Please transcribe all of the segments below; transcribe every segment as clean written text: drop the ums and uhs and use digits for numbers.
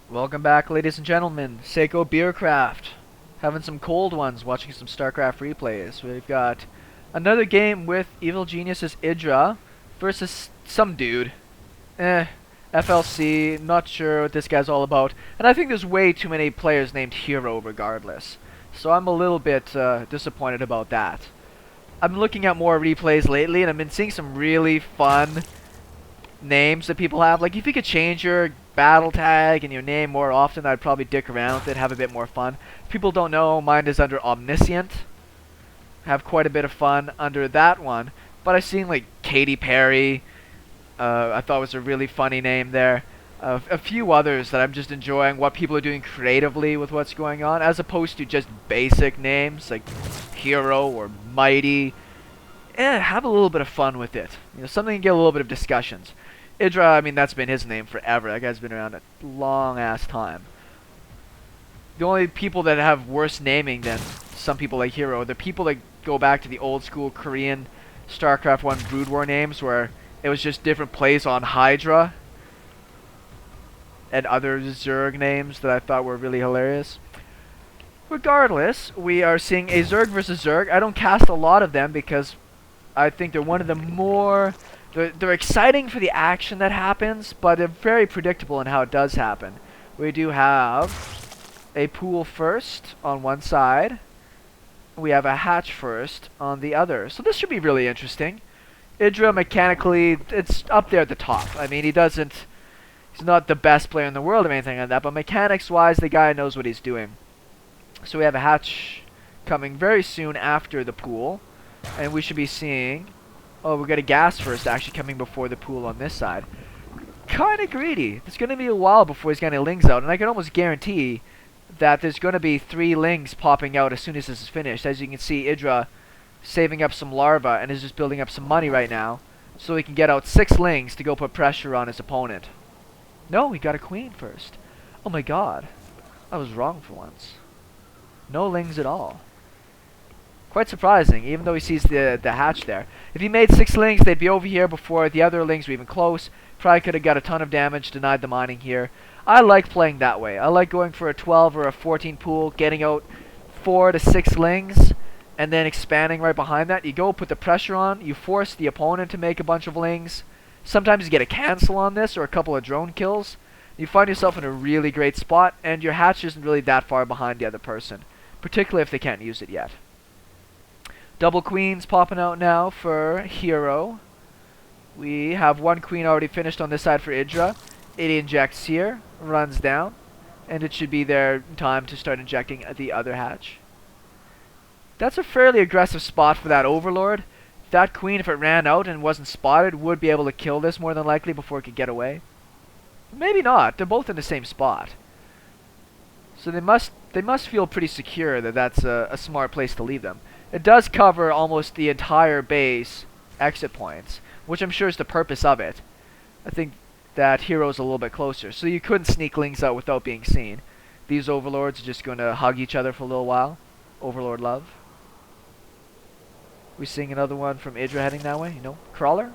Welcome back, ladies and gentlemen. SeKo Beercraft. Having some cold ones, watching some Starcraft replays. We've got another game with Evil Genius's Idra versus some dude. fLc, not sure what this guy's all about. And I think there's way too many players named Hero regardless. So I'm a little bit disappointed about that. I've been looking at more replays lately and I've been seeing some really fun names that people have. Like, if you could change your battle tag and your name more often, I'd probably dick around with it, have a bit more fun. If people don't know, mine is under Omniscient. Have quite a bit of fun under that one. But I've seen like Katy Perry. I thought was a really funny name there. A few others that I'm just enjoying what people are doing creatively with what's going on, as opposed to just basic names like Hero or Mighty. Have a little bit of fun with it. You know, something to get a little bit of discussions. Idra, I mean, that's been his name forever. That guy's been around a long-ass time. The only people that have worse naming than some people like Hero, the people that go back to the old-school Korean Starcraft 1 Brood War names, where it was just different plays on Hydra and other Zerg names that I thought were really hilarious. Regardless, we are seeing a Zerg versus Zerg. I don't cast a lot of them because I think they're one of the more... They're exciting for the action that happens, but they're very predictable in how it does happen. We do have a pool first on one side. We have a hatch first on the other. So this should be really interesting. Idra, mechanically, it's up there at the top. I mean, he's not the best player in the world or anything like that, but mechanics-wise, the guy knows what he's doing. So we have a hatch coming very soon after the pool, and we should be seeing... Oh, we got a gas first actually coming before the pool on this side. Kind of greedy. It's going to be a while before he's getting lings out, and I can almost guarantee that there's going to be 3 lings popping out as soon as this is finished. As you can see, Idra saving up some larvae and is just building up some money right now so he can get out 6 lings to go put pressure on his opponent. No, he got a queen first. Oh my god. I was wrong for once. No lings at all. Quite surprising, even though he sees the hatch there. If he made 6 lings, they'd be over here before the other lings were even close. Probably could have got a ton of damage, denied the mining here. I like playing that way. I like going for a 12 or a 14 pool, getting out 4 to 6 lings, and then expanding right behind that. You go, put the pressure on, you force the opponent to make a bunch of lings. Sometimes you get a cancel on this, or a couple of drone kills. You find yourself in a really great spot, and your hatch isn't really that far behind the other person, particularly if they can't use it yet. Double queens popping out now for Hero. We have 1 queen already finished on this side for Idra. It injects here, runs down, and it should be there in time to start injecting at the other hatch. That's a fairly aggressive spot for that Overlord. That queen, if it ran out and wasn't spotted, would be able to kill this more than likely before it could get away. Maybe not. They're both in the same spot. So they must feel pretty secure that that's a smart place to leave them. It does cover almost the entire base exit points, which I'm sure is the purpose of it. I think that Hero's a little bit closer, so you couldn't sneak lings out without being seen. These Overlords are just going to hug each other for a little while. Overlord love. We seeing another one from Idra heading that way, you know, Crawler.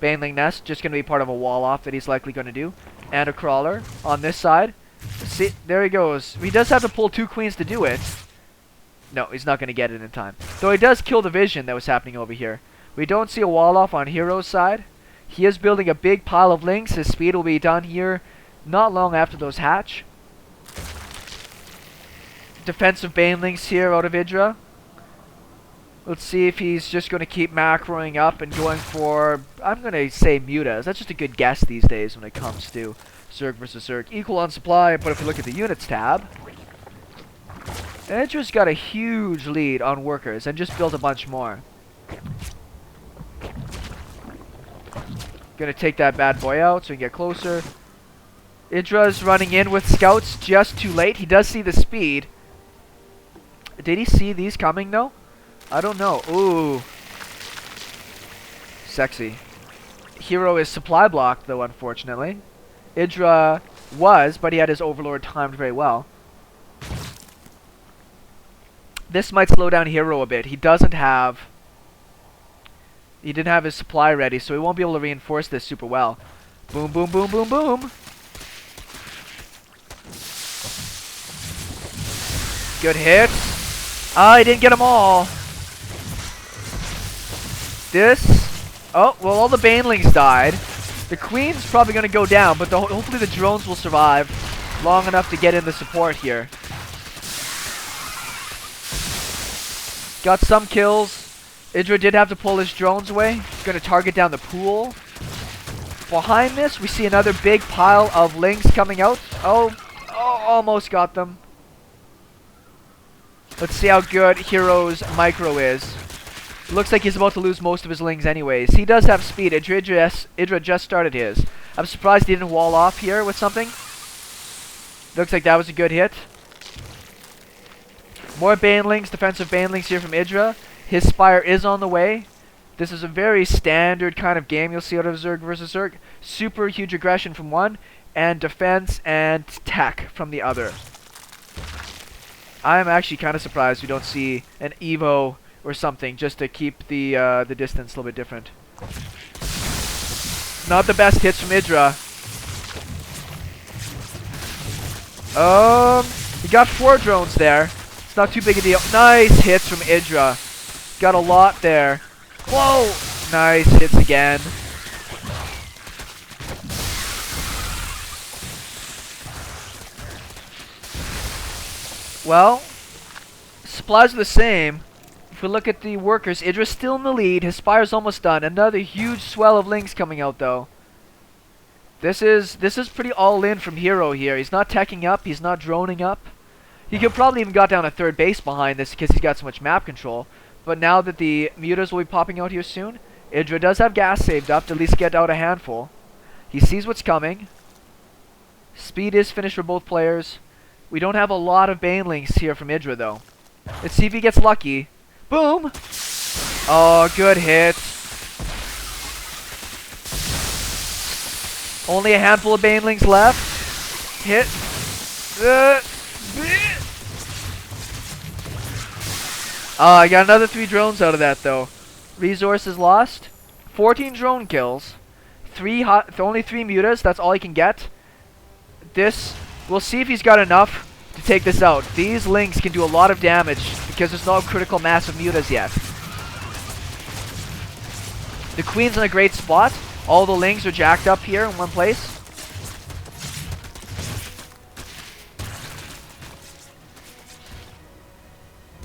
Baneling nest, just going to be part of a wall off that he's likely going to do. And a Crawler on this side. See, there he goes. He does have to pull 2 queens to do it. No, he's not going to get it in time. Though he does kill the vision that was happening over here. We don't see a wall off on Hero's side. He is building a big pile of lings. His speed will be done here not long after those hatch. Defensive banelings here out of Idra. Let's see if he's just going to keep macroing up and going for, I'm going to say Mutas. That's just a good guess these days when it comes to Zerg versus Zerg. Equal on supply, but if we look at the units tab, Idra's got a huge lead on workers and just built a bunch more. Gonna take that bad boy out so we can get closer. Idra's running in with scouts just too late. He does see the speed. Did he see these coming though? I don't know. Ooh. Sexy. Hero is supply blocked though, unfortunately. Idra was, but he had his Overlord timed very well. This might slow down Hero a bit. He didn't have his supply ready, so he won't be able to reinforce this super well. Boom, boom, boom, boom, boom. Good hit. Ah, I didn't get them all. Oh, well, all the banelings died. The queen's probably going to go down, but hopefully the drones will survive long enough to get in the support here. Got some kills. Idra did have to pull his drones away. He's going to target down the pool. Behind this, we see another big pile of lings coming out. Oh, almost got them. Let's see how good Hero's micro is. Looks like he's about to lose most of his lings anyways. He does have speed. Idra just started his. I'm surprised he didn't wall off here with something. Looks like that was a good hit. More banelings, defensive banelings here from Idra. His Spire is on the way. This is a very standard kind of game you'll see out of Zerg versus Zerg. Super huge aggression from one, and defense and tech from the other. I'm actually kind of surprised we don't see an Evo or something just to keep the distance a little bit different. Not the best hits from Idra. He got 4 drones there. It's not too big a deal. Nice hits from Idra. Got a lot there. Whoa! Nice hits again. Well, supplies are the same. If we look at the workers, Idra's still in the lead. His Spire's almost done. Another huge swell of lings coming out though. This is pretty all in from Hero here. He's not teching up, he's not droning up. He could probably even got down a third base behind this because he's got so much map control. But now that the Mutas will be popping out here soon, Idra does have gas saved up to at least get out a handful. He sees what's coming. Speed is finished for both players. We don't have a lot of banelings here from Idra though. Let's see if he gets lucky. Boom! Oh, good hit. Only a handful of banelings left. Hit. I got another 3 drones out of that though. Resources lost. 14 drone kills. Only 3 mutas. That's all he can get. We'll see if he's got enough to take this out. These lings can do a lot of damage because there's no critical mass of mutas yet. The queen's in a great spot. All the lings are jacked up here in one place.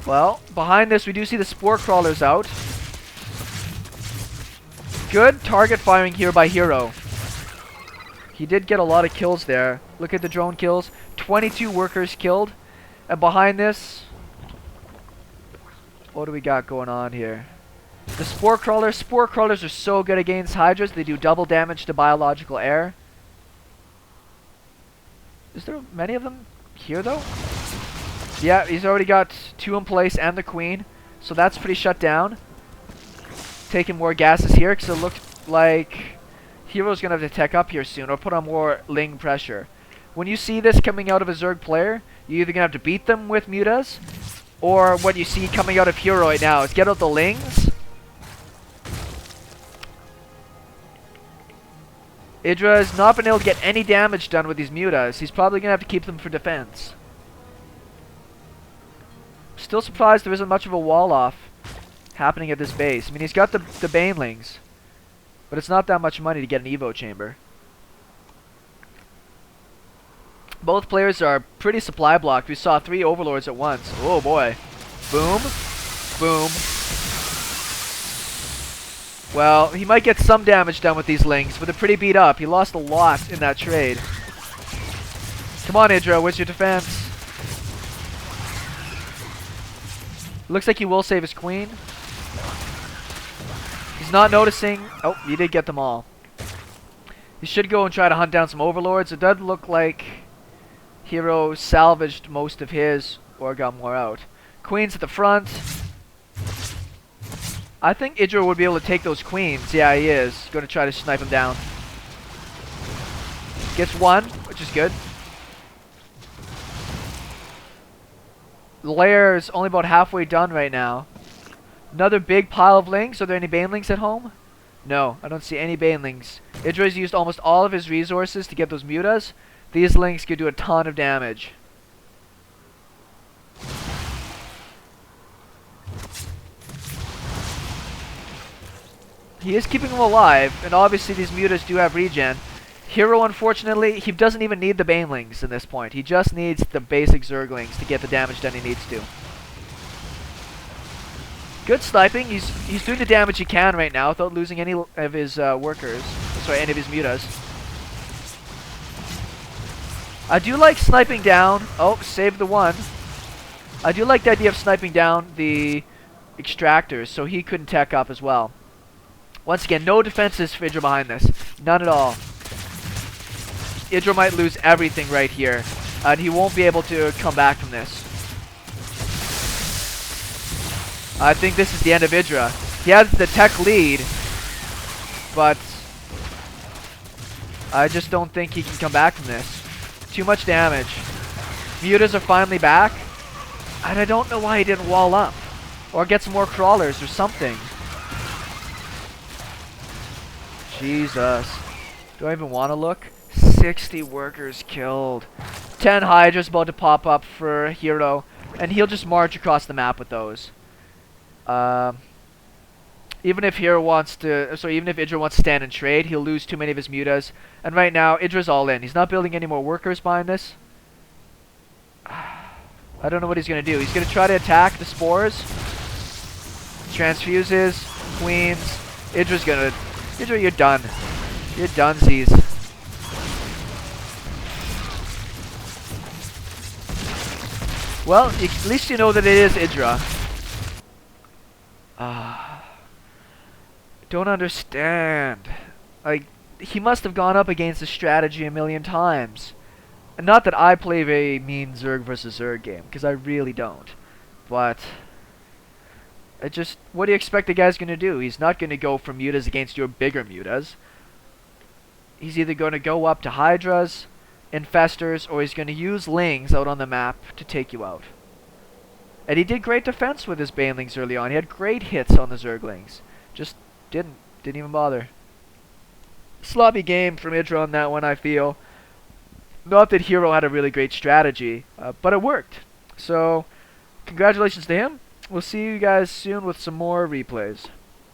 Well, behind this we do see the spore crawlers out. Good target firing here by Hero. He did get a lot of kills there. Look at the drone kills. 22 workers killed. And behind this, what do we got going on here? The spore crawlers. Spore crawlers are so good against hydras. They do double damage to biological air. Is there many of them here though? Yeah, he's already got 2 in place and the queen. So that's pretty shut down. Taking more gases here because it looked like Hero's going to have to tech up here soon or put on more ling pressure. When you see this coming out of a Zerg player, you're either going to have to beat them with mutas, or what you see coming out of Hero right now is get out the lings. Idra has not been able to get any damage done with these mutas. He's probably going to have to keep them for defense. Still surprised there isn't much of a wall off happening at this base. I mean, he's got the banelings, but it's not that much money to get an Evo chamber. Both players are pretty supply blocked. We saw 3 overlords at once. Oh boy. Boom. Boom. Well, he might get some damage done with these lings, but they're pretty beat up. He lost a lot in that trade. Come on, Idra, where's your defense? Looks like he will save his queen. He's not noticing. Oh, he did get them all. He should go and try to hunt down some overlords. It does look like Hero salvaged most of his or got more out. Queen's at the front. I think Idra would be able to take those queens. Yeah, he is. Going to try to snipe him down. Gets 1, which is good. The lair is only about halfway done right now. Another big pile of lings. Are there any banelings at home? No, I don't see any banelings. Idra's used almost all of his resources to get those mutas. These lings could do a ton of damage. He is keeping them alive, and obviously these Mutas do have regen. Hero, unfortunately, he doesn't even need the banelings in this point. He just needs the basic Zerglings to get the damage done he needs to. Good sniping. He's doing the damage he can right now without losing any of his workers. Sorry, any of his Mutas. I do like sniping down. Oh, save the one. I do like the idea of sniping down the extractors so he couldn't tech up as well. Once again, no defenses for Idra behind this. None at all. Idra might lose everything right here, and he won't be able to come back from this. I think this is the end of Idra. He has the tech lead, but I just don't think he can come back from this. Too much damage. Mutas are finally back, and I don't know why he didn't wall up or get some more crawlers or something. Jesus. Do I even want to look? 60 workers killed. 10 Hydras about to pop up for Hero, and he'll just march across the map with those. Even if Hero wants to, even if Idra wants to stand and trade, he'll lose too many of his Mutas. And right now, Idra's all in. He's not building any more workers behind this. I don't know what he's going to do. He's going to try to attack the Spores. Transfuses, Queens. Idra's going to... Idra, you're done. You're donesies. Well, at least you know that it is Idra. Don't understand. Like, he must have gone up against the strategy a million times. And not that I play a very mean Zerg versus Zerg game, because I really don't. But I just, what do you expect the guy's gonna do? He's not gonna go for Mutas against your bigger Mutas. He's either gonna go up to Hydras, Infestors, or he's gonna use Lings out on the map to take you out. And he did great defense with his banelings early on. He had great hits on the Zerglings. Just didn't even bother. Sloppy game from Idra on that one, I feel. Not that Hero had a really great strategy, but it worked. So, congratulations to him. We'll see you guys soon with some more replays.